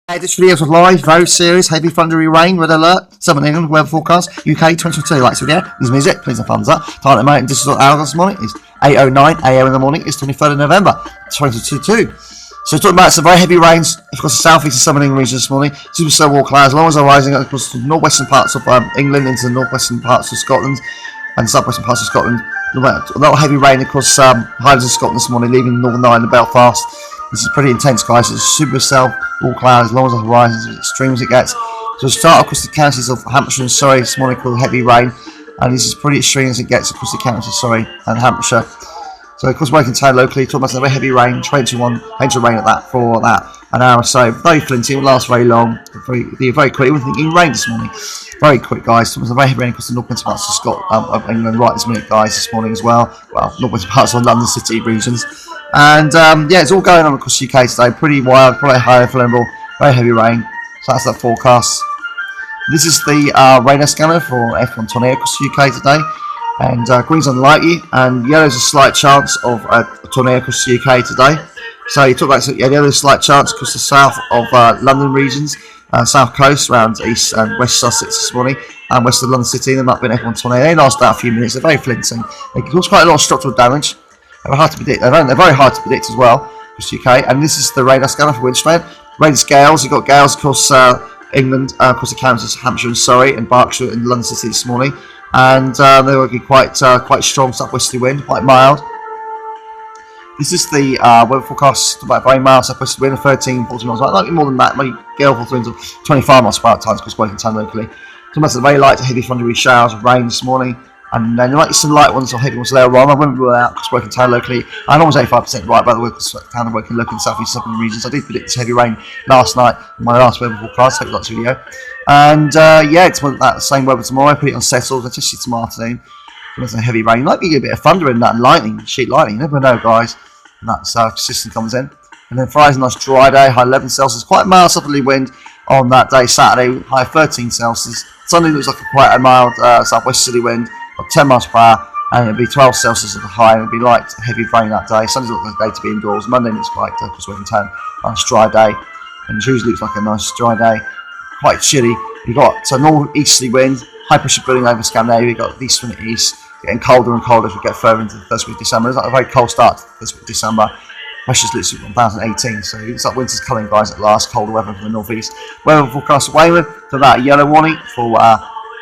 Hey, this video is live, very serious, heavy thundery rain, red alert, Southern England, weather forecast, UK 2022. Like this video, this music, please a thumbs up. Time to make it digital hour this morning is 8:09 AM in the morning, it's 23rd of November 2022. So talking about some very heavy rains across the southeast and southern England region this morning. Super cell wall clouds, as long as they're rising across the northwestern parts of England into the northwestern parts of Scotland and southwestern parts of Scotland. A lot of heavy rain across Highlands of Scotland this morning, leaving Northern Ireland and Belfast. This is pretty intense, guys. It's super cell wall clouds, as long as the horizon is as extreme as it gets. So we start across the counties of Hampshire and Surrey this morning called heavy rain, and this is pretty extreme as it gets across the counties of Surrey and Hampshire. So of course, working town locally, talking about some very heavy rain, 21 inches of rain at that for that an hour or so. Very flinty, it won't last very long. Very quick. We're thinking rain this morning. Very quick, guys. Talking about some very heavy rain across the northwestern parts of Scotland, of England, right this minute, guys, this morning as well. Well, northwestern parts of London City regions. And yeah, it's all going on across the UK today. Pretty wild, probably high flammable, very heavy rain. So that's that forecast. This is the radar scanner for F1 tornado across the UK today. And green's unlikely, and yellow's a slight chance of a tornado across the UK today. So you talk about yellow's a slight chance across the south of London regions, south coast around east and west Sussex this morning, and west of London City. There might be an F1 tornado. They last about a few minutes. They're very flinting. They can cause quite a lot of structural damage. They're hard to predict. They're very hard to predict as well across the UK. And this is the radar scanner for wind strength. Radar gales. You've got gales across England, across the counties of Hampshire and Surrey and Berkshire and London City this morning. And they will be quite strong southwesterly wind, quite mild. This is the weather forecast, about very mild southwesterly wind of 13, 14 miles. Might be more than that. Maybe gale force winds of 25 miles per hour at times, because working town locally. Talking about some very light to heavy thundery showers of rain this morning. And then there might be some light ones or heavy ones later on. I wouldn't rule out because working town locally. I'm almost 85% right, by the way, because town working locally in southeast southern regions. I did predict this heavy rain last night in my last weather forecast. Hope you liked the video. And yeah, it's that same weather tomorrow. I put it on settles. I just see tomorrow afternoon. There's some heavy rain. Might be a bit of thunder in that and lightning, sheet lightning. You never know, guys. And that's consistent comes in. And then Friday's a nice dry day, high 11 Celsius. Quite mild southerly wind on that day. Saturday, high 13 Celsius. Sunday looks like quite a mild southwesterly wind of 10 miles per hour, and it'll be 12 Celsius at the high, and it'll be light, heavy rain that day. Sunday's looks like a day to be indoors. Monday looks quite because we're in town. Nice dry day. And Tuesday looks like a nice dry day. Quite chilly. You've got a northeasterly wind, high pressure building over Scandinavia. You've got east from the east, getting colder and colder as we get further into the first week of December. It's like a very cold start to the first week of December. Pressure's literally 1018, so it's like winter's coming, guys, at last. Colder weather from the northeast. Weather forecast for Weymouth, so that a yellow warning for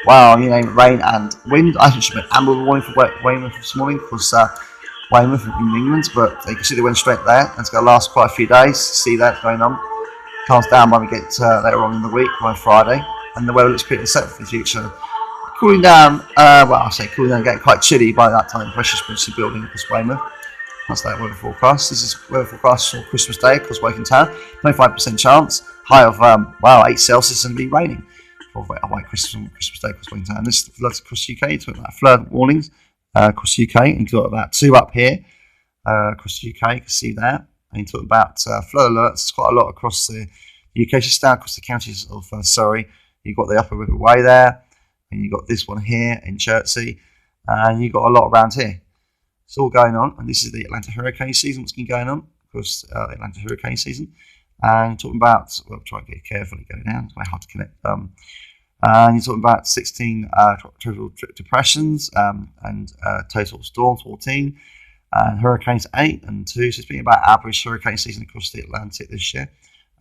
wow, you know, rain and wind. I think it should be an amber warning for Weymouth this morning, because Weymouth in England, but you can see the wind strength there, and it's going to last quite a few days. See that going on. Calms down when we get later on in the week, by Friday, and the weather looks pretty set for the future. Cooling down, well, I say cooling down, getting quite chilly by that time. Pressure's been building across Weymouth. That's that weather forecast. This is weather forecast for Christmas Day across working town. 25% chance, high of wow 8 Celsius, and it'll be raining for white Christmas Day across working town. This is the floods across the UK. It's got about flood warnings across the UK, and you've got about 2 up here across the UK. You can see that. And you talk about flood alerts. It's quite a lot across the UK, just down across the counties of Surrey. You've got the Upper River Way there, and you've got this one here in Chertsey, and you've got a lot around here. It's all going on, and this is the Atlanta hurricane season. What's been going on? Of course, the Atlanta hurricane season. And talking about, well, try and get carefully going down. It's very hard to connect. And you're talking about 16 total depressions and total storms 14, and hurricanes 8 and 2. So it's been about average hurricane season across the Atlantic this year.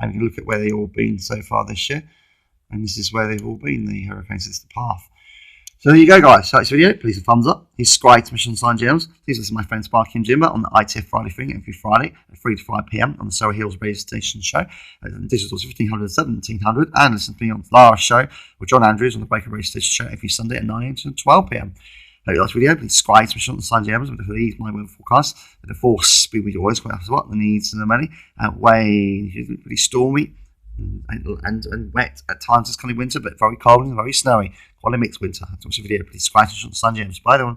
And you can look at where they've all been so far this year, and this is where they've all been. The hurricanes is the path. So there you go, guys. So that's the video. Please a thumbs up. Please subscribe to Mission Sign Gems. Please listen to my friend Sparky and Jimber on the ITF Friday thing every Friday at 3 to 5 p.m. on the Surrey Hills Radio Station show. Digitals 1500 and 1700. And listen to me on Lara's show with John Andrews on the Breaker Radio Station show every Sunday at 9 to 12 p.m. Hope you liked the video. Please subscribe to Mission Sign Gems. And please my weather forecast. The force be with you always. Quite what the needs and the money. Way really stormy and wet at times. It's kind of winter, but very cold and very snowy. Quite a mixed winter. That's the video. Please subscribe to Mission Sign Gems. Bye, everyone.